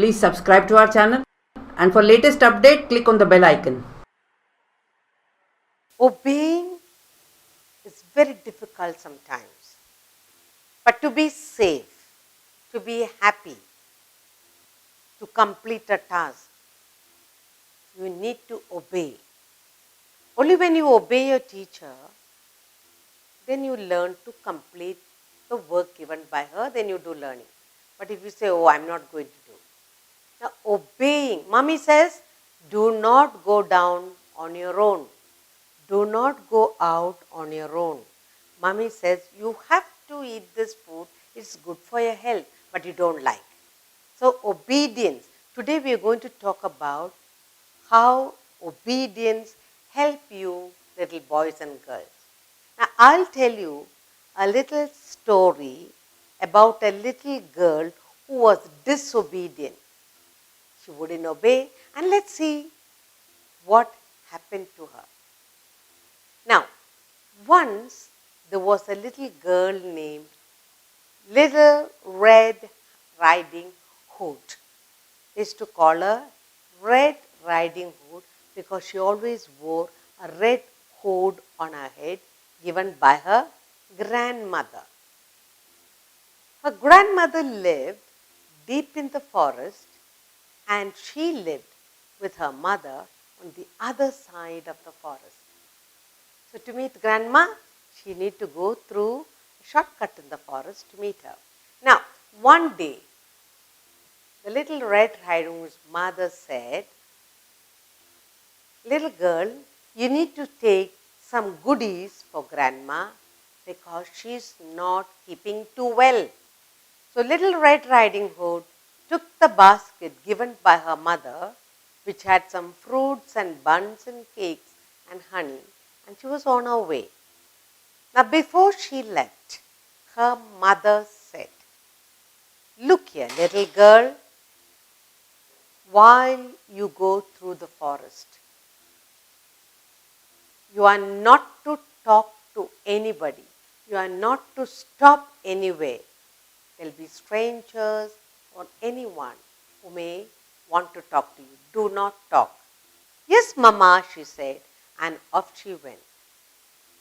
Please subscribe to our channel, and for latest update, click on the bell icon. Obeying is very difficult sometimes, but to be safe, to be happy, to complete a task, you need to obey. Only when you obey your teacher, then you learn to complete the work given by her, then you do learning. But if you say, oh, I'm not going to do. Now, obeying, mommy says, do not go down on your own. Do not go out on your own. Mommy says, you have to eat this food, it's good for your health, but you don't like. So, obedience. Today we are going to talk about how obedience help you, little boys and girls. Now, I'll tell you a little story about a little girl who was disobedient. She wouldn't obey, and let's see what happened to her. Now, once there was a little girl named Little Red Riding Hood. They used to call her Red Riding Hood because she always wore a red hood on her head given by her grandmother. Her grandmother lived deep in the forest, and she lived with her mother on the other side of the forest. So to meet grandma, she need to go through a shortcut in the forest to meet her. Now, one day, the little Red Riding Hood's mother said, little girl, you need to take some goodies for grandma because she's not keeping too well. So little Red Riding Hood took the basket given by her mother, which had some fruits and buns and cakes and honey, and she was on her way. Now before she left, her mother said, look here, little girl, while you go through the forest, you are not to talk to anybody. You are not to stop anywhere. There will be strangers or anyone who may want to talk to you. Do not talk. Yes, Mama, she said, and off she went.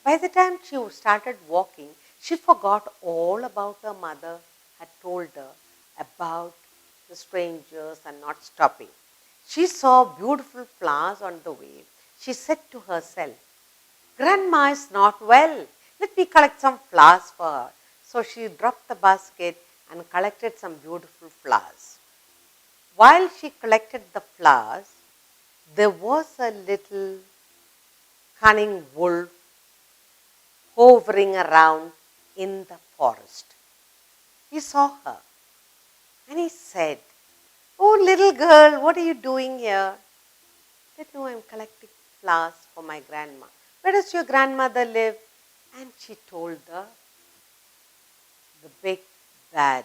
By the time she started walking, she forgot all about her mother had told her about the strangers and not stopping. She saw beautiful flowers on the way. She said to herself, Grandma is not well. Let me collect some flowers for her. So she dropped the basket and collected some beautiful flowers. While she collected the flowers, there was a little cunning wolf hovering around in the forest. He saw her and he said, oh, little girl, what are you doing here? She said, no, I'm collecting flowers for my grandma. Where does your grandmother live? And she told the big bad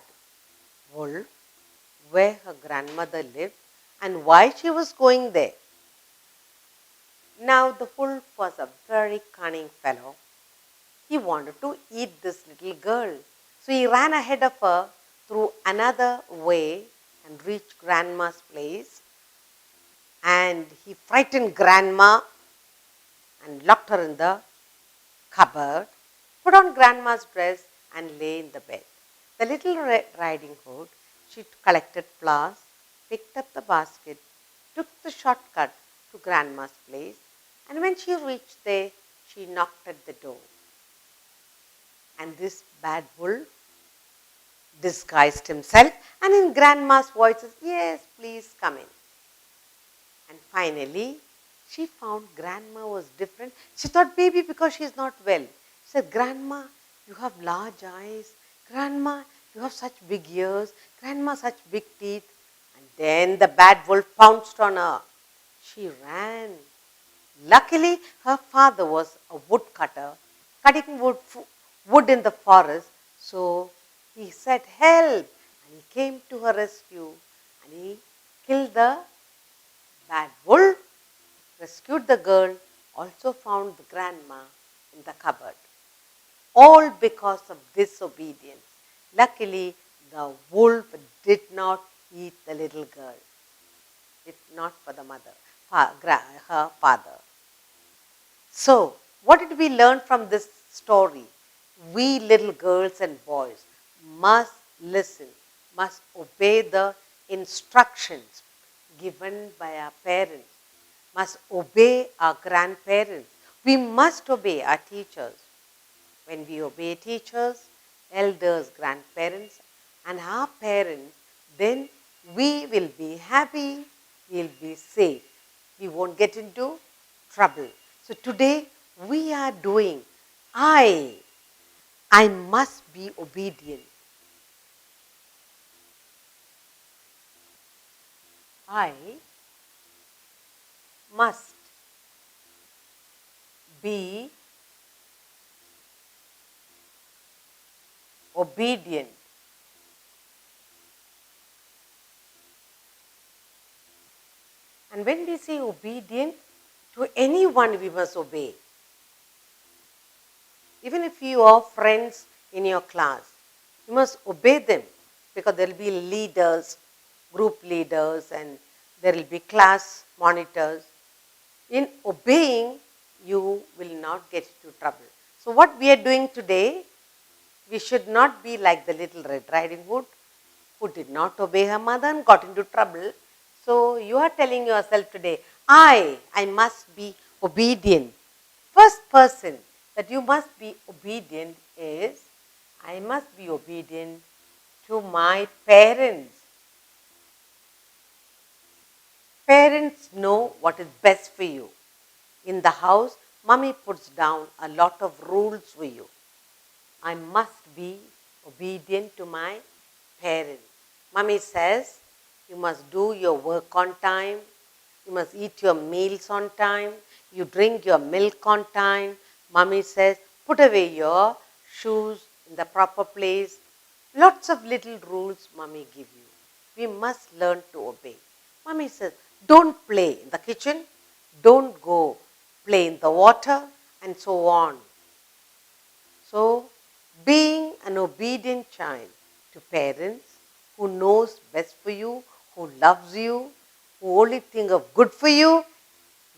wolf where her grandmother lived and why she was going there. Now the wolf was a very cunning fellow. He wanted to eat this little girl. So he ran ahead of her through another way and reached grandma's place. And he frightened grandma and locked her in the cupboard, put on grandma's dress and lay in the bed. The little Red Riding Hood, she collected flowers, picked up the basket, took the shortcut to grandma's place, and when she reached there, she knocked at the door. And this bad wolf disguised himself and in grandma's voice says, yes, please come in. And finally, she found grandma was different. She thought maybe because she is not well. She said, Grandma, you have large eyes. Grandma, you have such big ears. Grandma, such big teeth. And then the bad wolf pounced on her. She ran. Luckily, her father was a woodcutter, cutting wood in the forest. So he said, help. And he came to her rescue and he killed the bad wolf, rescued the girl, also found the grandma in the cupboard. All because of disobedience. Luckily, the wolf did not eat the little girl, if not for the mother, her father. So, what did we learn from this story? We little girls and boys must listen, must obey the instructions given by our parents, must obey our grandparents. We must obey our teachers. When we obey teachers, elders, grandparents, and our parents, then we will be happy, we will be safe. We won't get into trouble. So today we are doing I must be obedient. I must be obedient. And when we say obedient, to anyone we must obey. Even if you are friends in your class, you must obey them because there will be leaders, group leaders, and there will be class monitors. In obeying, you will not get into trouble. So what we are doing today, we should not be like the little Red Riding Hood who did not obey her mother and got into trouble. So you are telling yourself today, I must be obedient. First person that you must be obedient is, I must be obedient to my parents. Parents know what is best for you. In the house, mommy puts down a lot of rules for you. I must be obedient to my parents. Mommy says, you must do your work on time, you must eat your meals on time, you drink your milk on time. Mommy says, put away your shoes in the proper place. Lots of little rules mommy give you. We must learn to obey. Mommy says, don't play in the kitchen, don't go play in the water, and so on. So, being an obedient child to parents who knows best for you, who loves you, who only think of good for you,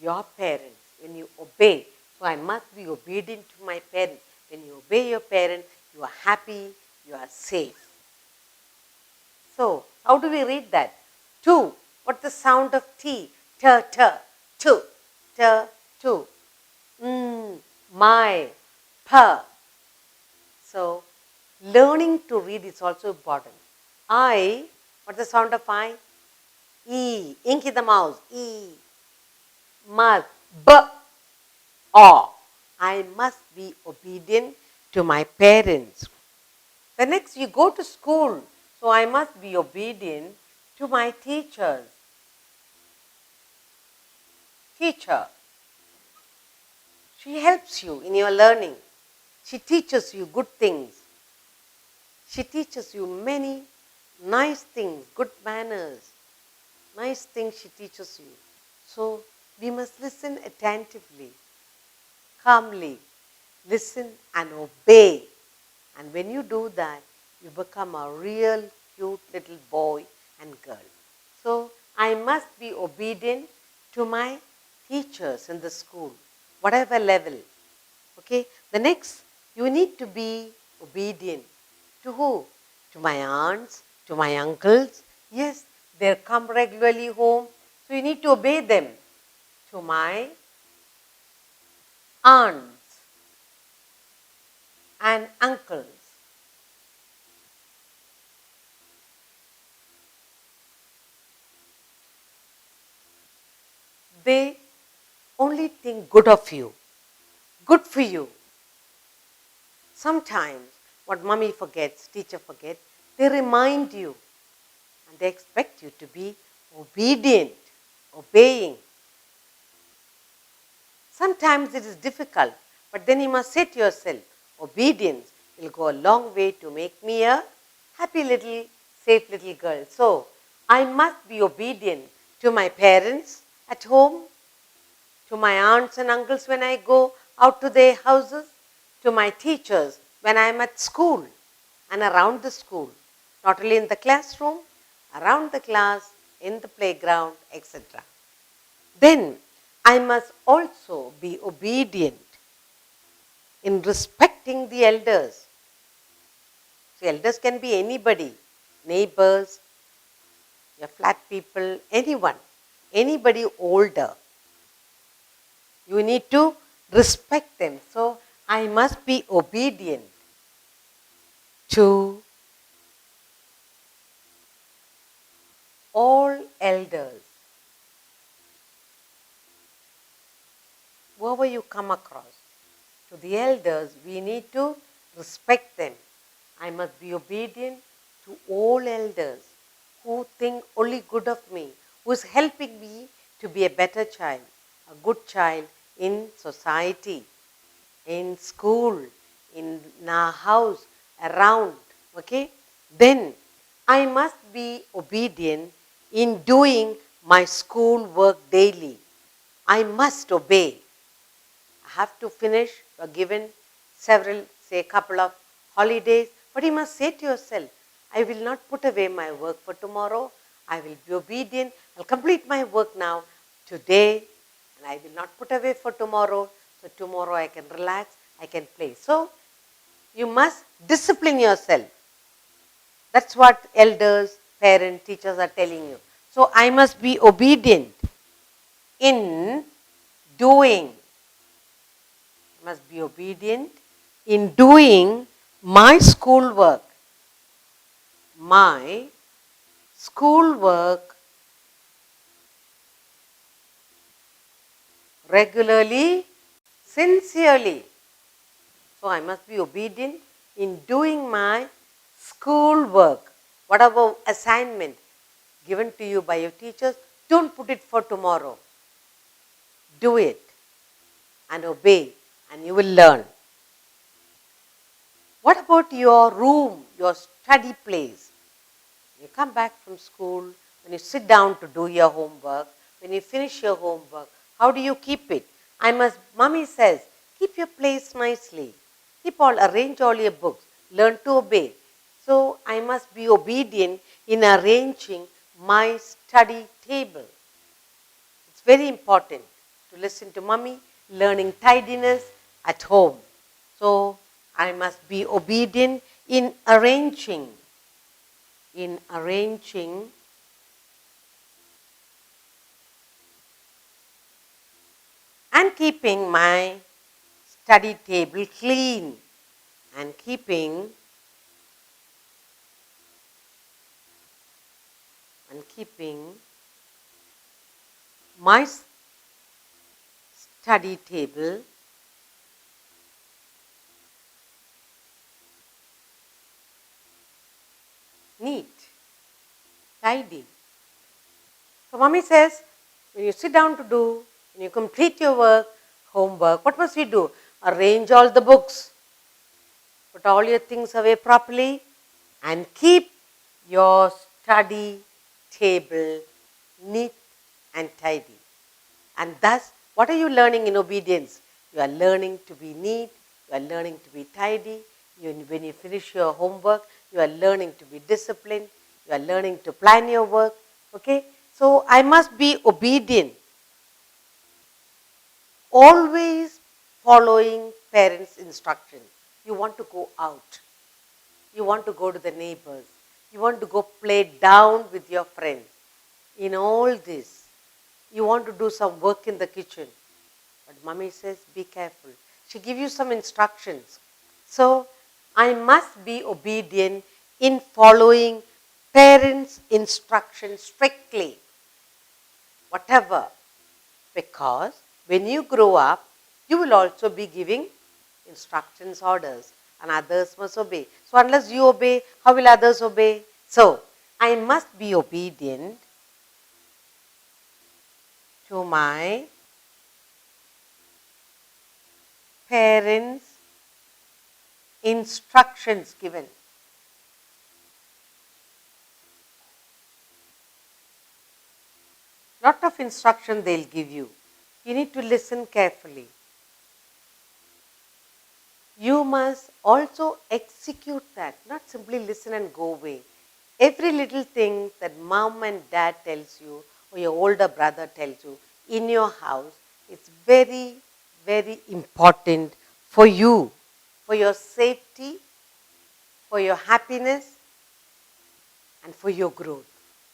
your parents, when you obey. So I must be obedient to my parents. When you obey your parents, you are happy, you are safe. So, how do we read that? Two. What's the sound of T? T, T, two. T, two. My, pa. So, learning to read is also important. I, what's the sound of I? E. Ink in the mouse. E. Must. B. O. I must be obedient to my parents. The next, you go to school. So, I must be obedient to my teachers. Teacher. She helps you in your learning. She teaches you good things. She teaches you many nice things, good manners, nice things she teaches you. So, we must listen attentively, calmly, listen and obey. And when you do that, you become a real cute little boy and girl. So, I must be obedient to my teachers in the school, whatever level. Okay. The next, you need to be obedient to who? To my aunts, to my uncles. Yes, they come regularly home, so you need to obey them. To my aunts and uncles. They only think good of you, good for you. Sometimes what mommy forgets, teacher forgets, they remind you and they expect you to be obedient, obeying. Sometimes it is difficult, but then you must say to yourself, obedience will go a long way to make me a happy little, safe little girl. So, I must be obedient to my parents at home, to my aunts and uncles when I go out to their houses, to my teachers when I am at school and around the school, not only in the classroom, around the class, in the playground, etc. Then I must also be obedient in respecting the elders. So elders can be anybody, neighbors, your flat people, anyone, anybody older. You need to respect them. So I must be obedient to all elders. Whoever you come across, to the elders, we need to respect them. I must be obedient to all elders who think only good of me, who is helping me to be a better child, a good child in society, in school, in our house, around. Okay? Then I must be obedient in doing my school work daily. I must obey. I have to finish. You are given several, say a couple of holidays, but you must say to yourself, I will not put away my work for tomorrow. I will be obedient. I'll complete my work now, today, and I will not put away for tomorrow. So tomorrow I can relax, I can play. So you must discipline yourself. That's what elders, parents, teachers are telling you. So I must be obedient in doing. I must be obedient in doing my schoolwork. My schoolwork regularly, sincerely. So I must be obedient in doing my schoolwork. Whatever assignment given to you by your teachers, don't put it for tomorrow. Do it and obey, and you will learn. What about your room, your study place? You come back from school, when you sit down to do your homework, when you finish your homework, how do you keep it? Mommy says, keep your place nicely. Arrange all your books. Learn to obey. So I must be obedient in arranging my study table. It's very important to listen to mommy, learning tidiness at home. So I must be obedient in arranging and keeping my study table clean and keeping my study table neat, tidy. So mommy says, when you sit down to do, when you complete your work, homework, what must we do? Arrange all the books, put all your things away properly, and keep your study table neat and tidy. And thus, what are you learning in obedience? You are learning to be neat, you are learning to be tidy. When you finish your homework, you are learning to be disciplined, you are learning to plan your work. Okay? So I must be obedient. Always following parents' instructions. You want to go out. You want to go to the neighbors. You want to go play down with your friends. In all this, you want to do some work in the kitchen. But mommy says, be careful. She gives you some instructions. So, I must be obedient in following parents' instructions strictly. Whatever. Because when you grow up, you will also be giving instructions, orders, and others must obey. So unless you obey, how will others obey? So I must be obedient to my parents' instructions given. Lot of instruction they'll give you. You need to listen carefully. You must also execute that, not simply listen and go away. every little thing that mom and dad tells you or your older brother tells you in your house, it's very, very important for you, for your safety, for your happiness, and for your growth.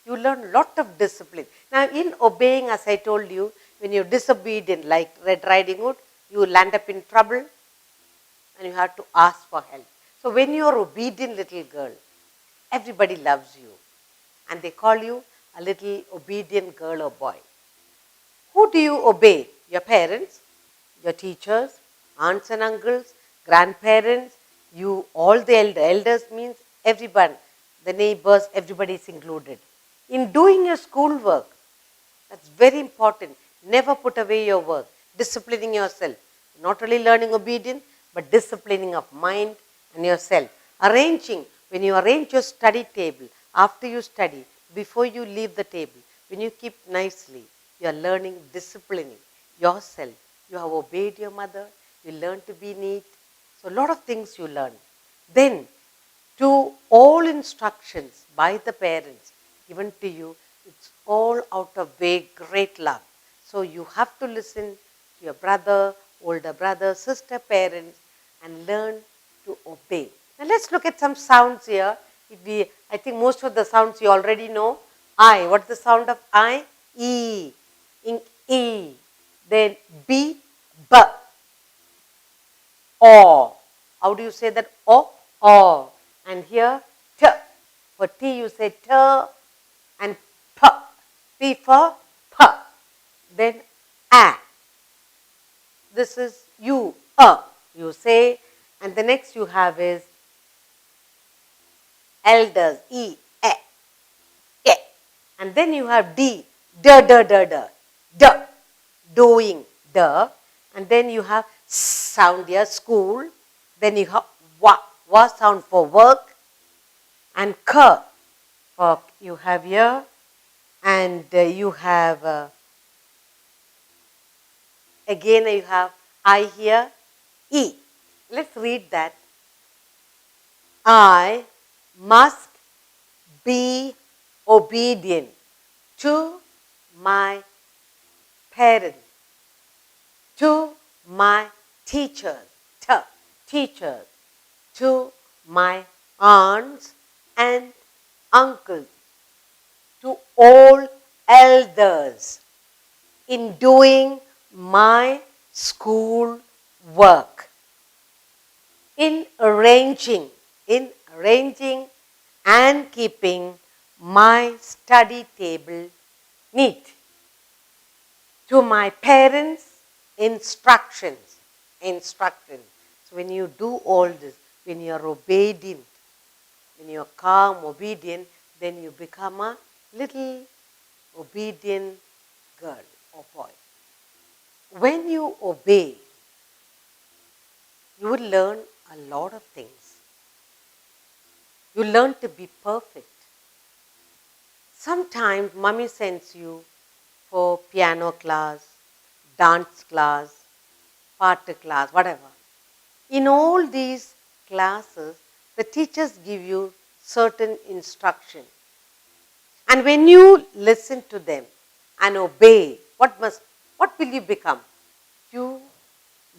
You learn a lot of discipline. Now, in obeying, as I told you, when you're disobedient, like Red Riding Hood, you land up in trouble and you have to ask for help. So, when you're obedient little girl, everybody loves you and they call you a little obedient girl or boy. Who do you obey? Your parents, your teachers, aunts and uncles, grandparents, you, all the elders means everyone, the neighbors, everybody is included. In doing your schoolwork, that's very important. Never put away your work, disciplining yourself. Not only learning obedience, but disciplining of mind and yourself. Arranging, when you arrange your study table, after you study, before you leave the table, when you keep nicely, you are learning disciplining yourself. You have obeyed your mother, you learn to be neat. So a lot of things you learn. Then, to all instructions by the parents given to you, it's all out of very great love. So you have to listen to your brother, older brother, sister, parents, and learn to obey. Now let's look at some sounds here. I think most of the sounds you already know. I, what's the sound of I? E, in E. Then B, B. O. How do you say that? O, O. And here, T. For T you say T and P. P for P. Then A. This is U, you say. And the next you have is elders, E, E. E. And then you have D, D, D, D, D. D. Doing, D. And then you have sound here, school. Then you have wa sound for work. And K for you have here. And you have, again you have I here, E. Let's read that. I must be obedient to my parents, to my teachers, to my aunts and uncles, to all elders in doing my school work, in arranging and keeping my study table neat, to my parents' instructions. So when you do all this, when you are obedient, when you are calm, obedient, then you become a little obedient girl or boy. When you obey, you will learn a lot of things. You learn to be perfect. Sometimes mommy sends you for piano class, dance class, part class, whatever. In all these classes, the teachers give you certain instruction. And when you listen to them and obey, what will you become? You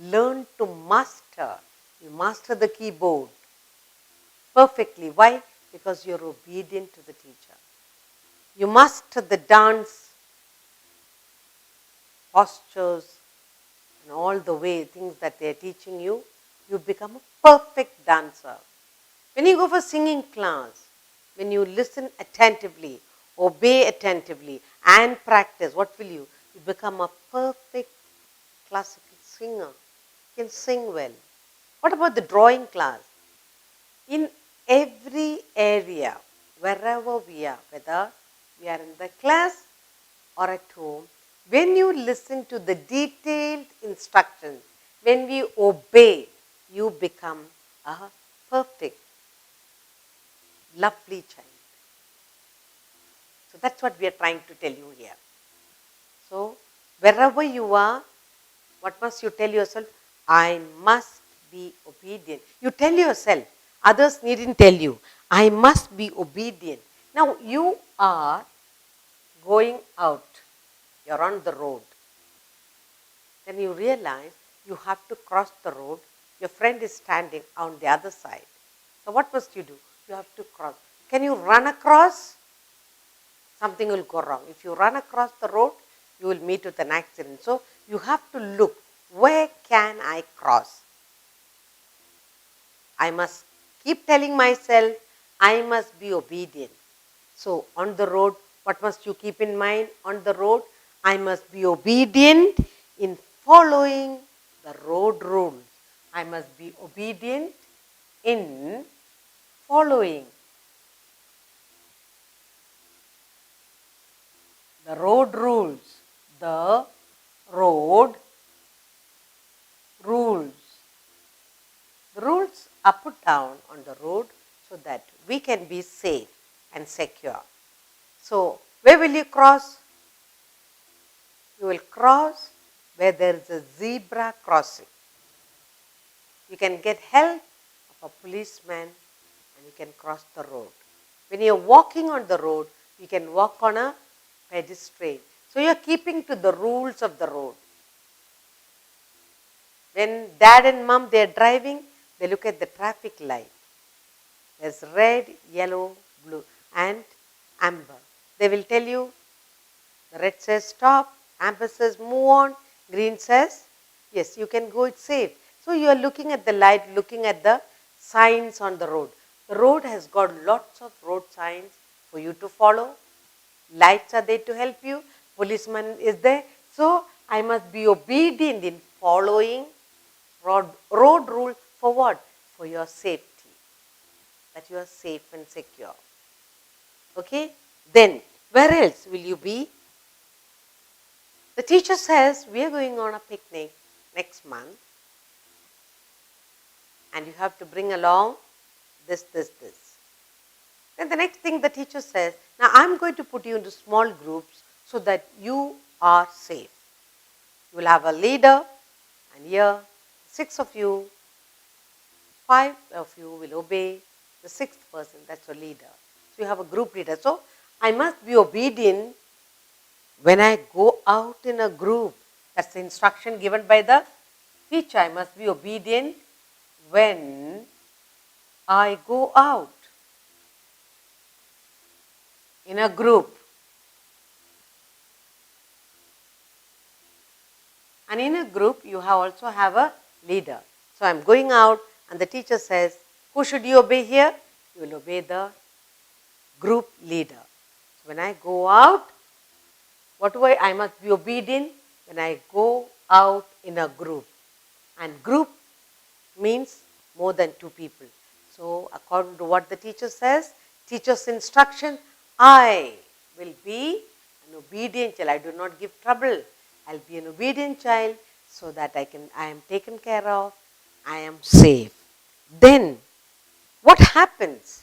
learn to master. You master the keyboard perfectly. Why? Because you're obedient to the teacher. You master the dance postures and all the way things that they're teaching you. You become a perfect dancer. When you go for singing class, when you listen attentively, obey attentively and practice, what will you? You become a perfect classical singer. You can sing well. What about the drawing class? In every area, wherever we are, whether we are in the class or at home, when you listen to the detailed instructions, when we obey, you become a perfect, lovely child. So that's what we are trying to tell you here. So wherever you are, what must you tell yourself? I must be obedient. You tell yourself. Others needn't tell you. I must be obedient. Now you are going out, you're on the road. Then you realize you have to cross the road. Your friend is standing on the other side. So what must you do? You have to cross. Can you run across? Something will go wrong. If you run across the road, you will meet with an accident. So you have to look, where can I cross? I must keep telling myself, I must be obedient. So on the road, what must you keep in mind? On the road, I must be obedient in following the road rules. I must be obedient in following the road rules. The road rules. The rules are put down on the road so that we can be safe and secure. So, where will you cross? You will cross where there is a zebra crossing. You can get help of a policeman and you can cross the road. When you are walking on the road, you can walk on a pedestrian. So, you are keeping to the rules of the road. When dad and mom, they are driving, they look at the traffic light. There's red, yellow, blue and amber. They will tell you, the red says stop, amber says move on, green says yes, you can go, it's safe. So you are looking at the light, looking at the signs on the road. The road has got lots of road signs for you to follow. Lights are there to help you. Policeman is there. So I must be obedient in following road rule for what? For your safety. That you are safe and secure. Okay? Then, where else will you be? The teacher says, we are going on a picnic next month and you have to bring along this. Then the next thing the teacher says, now I am going to put you into small groups so that you are safe. You will have a leader and here 6 of you, 5 of you will obey the 6th person, that's your leader. So you have a group leader. So I must be obedient when I go out in a group. That's the instruction given by the teacher. I must be obedient when I go out in a group. And in a group, you also have a leader. So I am going out and the teacher says, who should you obey here? You will obey the group leader. So when I go out, what do I must be obedient when I go out in a group. And group means more than 2 people. So according to what the teacher says, teacher's instruction, I will be an obedient child. I do not give trouble. I'll be an obedient child so that I am taken care of, I am safe. Then what happens?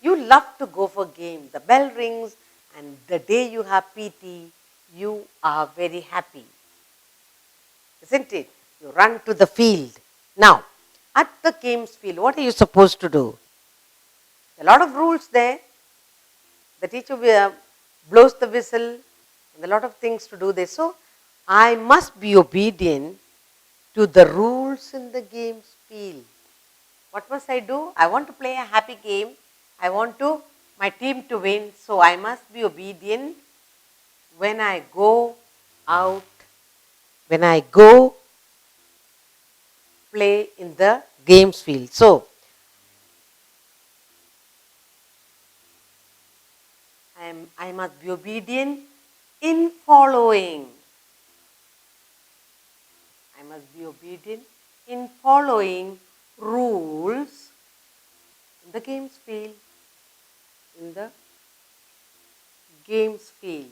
You love to go for games. The bell rings and the day you have PT, you are very happy. Isn't it? You run to the field. Now, at the games field, what are you supposed to do? A lot of rules there. The teacher blows the whistle and a lot of things to do there. So, I must be obedient to the rules in the games field. What must I do? I want to play a happy game. I want my team to win. So, I must be obedient when I go out, when I go play in the games field. So, I must be obedient in following. I must be obedient in following rules in the games field. In the games field.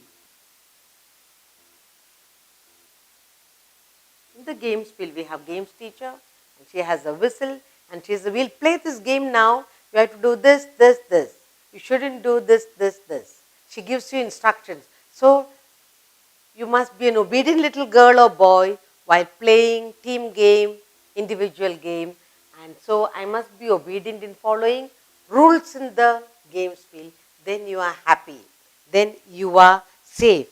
In the games field, we have games teacher and she has a whistle and she says, we'll play this game now. You have to do this, this, this. You shouldn't do this, this, this. She gives you instructions. So, you must be an obedient little girl or boy while playing team game, individual game. And so, I must be obedient in following rules in the games field, then you are happy. Then you are safe.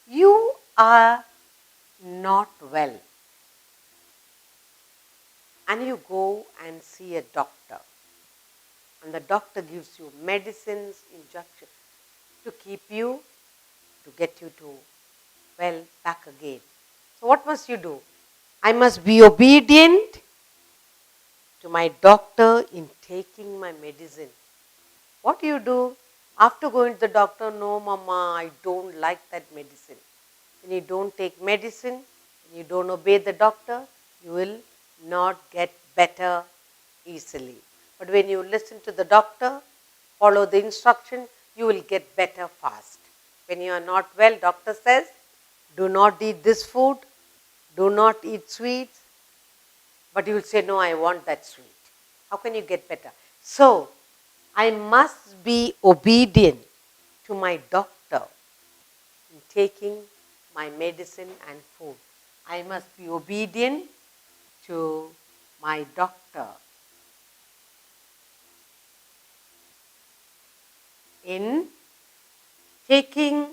You are not well. And you go and see a doctor. And the doctor gives you medicines, injections to keep you, to get you to well back again. So what must you do? I must be obedient to my doctor in taking my medicine. What do you do? After going to the doctor, no mama, I don't like that medicine. When you don't take medicine, when you don't obey the doctor, you will not get better easily. But when you listen to the doctor, follow the instruction, you will get better fast. When you are not well, doctor says, do not eat this food, do not eat sweets, but you will say, no, I want that sweet. How can you get better? So, I must be obedient to my doctor in taking my medicine and food. I must be obedient to my doctor in taking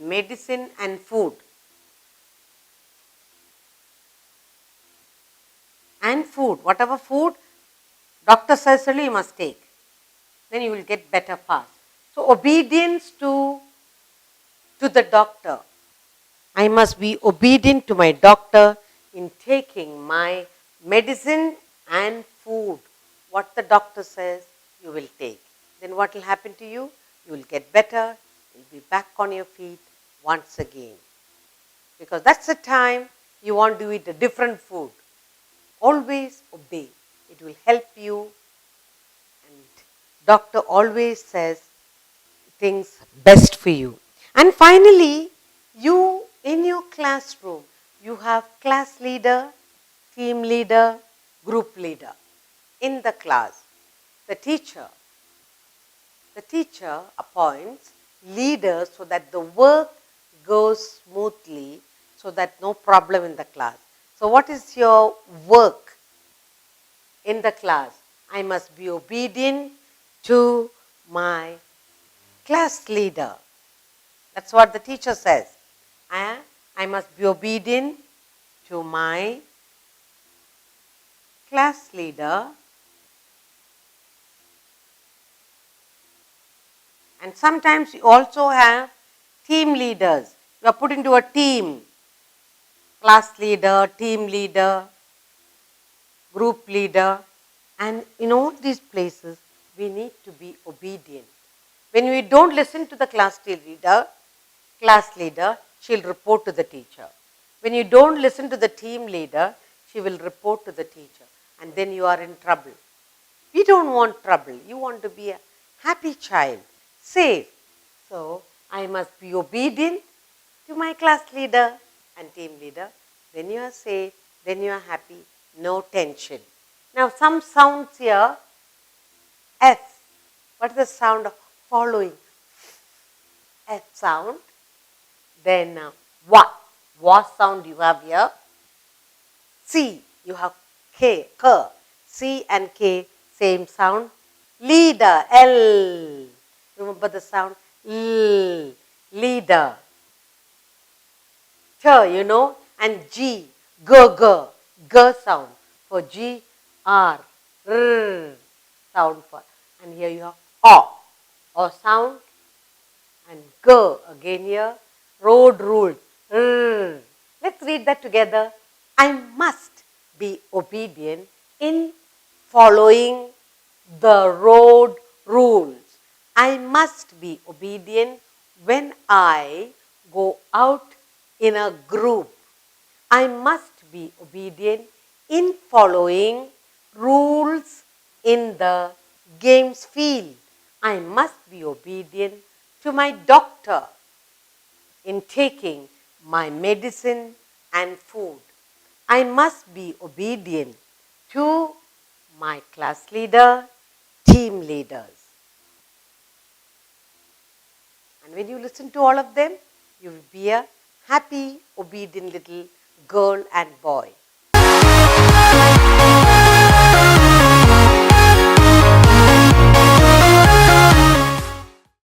medicine and food. And food, whatever food doctor says only you must take. Then you will get better fast. So obedience to the doctor. I must be obedient to my doctor in taking my medicine and food. What the doctor says, you will take. Then what will happen to you? You will get better. You will be back on your feet once again. Because that's the time you want to eat a different food. Always obey. It will help you. And doctor always says things best for you. And finally, you in your classroom, you have class leader, team leader, group leader. In the class, the teacher appoints leaders so that the work goes smoothly, so that no problem in the class. So what is your work in the class? I must be obedient to my class leader. That's what the teacher says. I must be obedient to my class leader. And sometimes you also have team leaders. You are put into a team. Class leader, team leader, group leader. And in all these places, we need to be obedient. When we don't listen to the class leader, she will report to the teacher. When you don't listen to the team leader, she will report to the teacher. And then you are in trouble. We don't want trouble. You want to be a happy child, safe. So, I must be obedient to my class leader and team leader. Then you are safe, then you are happy, no tension. Now, some sounds here, F. What is the sound of following? F sound. Then wa. Wa sound you have here. C, you have K, K. C and K, same sound. Leader, L. Remember the sound? L, leader. T, you know, and G, G, G, G sound for G, R, R sound for, and here you have O sound, and G again here, road rules, R. Let's read that together. I must be obedient in following the road rules. I must be obedient when I go out in a group. I must be obedient in following rules in the games field. I must be obedient to my doctor in taking my medicine and food. I must be obedient to my class leader, team leaders. And when you listen to all of them, you will be a happy, obedient little girl and boy.